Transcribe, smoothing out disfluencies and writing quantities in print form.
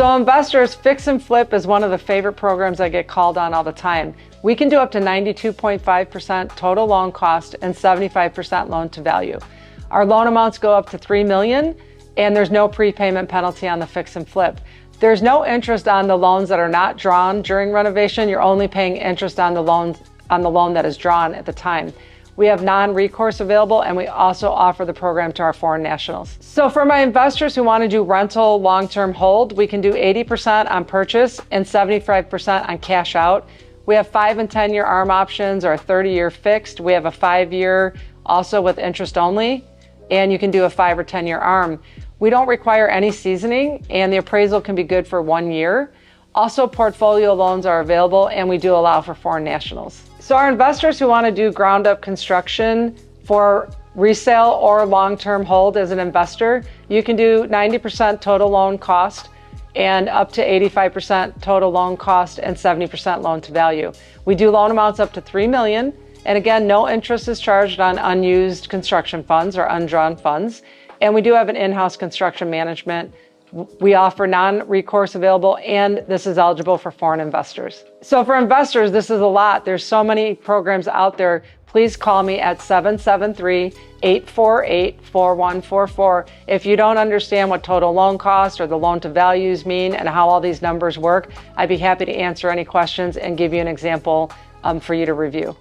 So investors, fix and flip is one of the favorite programs I get called on all the time. We can do up to 92.5% total loan cost and 75% loan to value. Our loan amounts go up to $3 million, and there's no prepayment penalty on the fix and flip. There's no interest on the loans that are not drawn during renovation. You're only paying interest on the loan that is drawn at the time. We have non-recourse available, and we also offer the program to our foreign nationals. So for my investors who want to do rental long-term hold, we can do 80% on purchase and 75% on cash out. We have 5 and 10-year ARM options or a 30-year fixed. We have a 5-year also with interest only, and you can do a 5 or 10-year ARM. We don't require any seasoning, and the appraisal can be good for 1 year. Also, portfolio loans are available, and we do allow for foreign nationals. So our investors who want to do ground up construction for resale or long-term hold as an investor, you can do 90% total loan cost and up to 85% total loan cost and 70% loan to value. We do loan amounts up to $3 million. And again, no interest is charged on unused construction funds or undrawn funds. And we do have an in-house construction management. We offer non-recourse available, and this is eligible for foreign investors. So for investors, this is a lot. There's so many programs out there. Please call me at 773-848-4144. If you don't understand what total loan cost or the loan to values mean and how all these numbers work, I'd be happy to answer any questions and give you an example for you to review.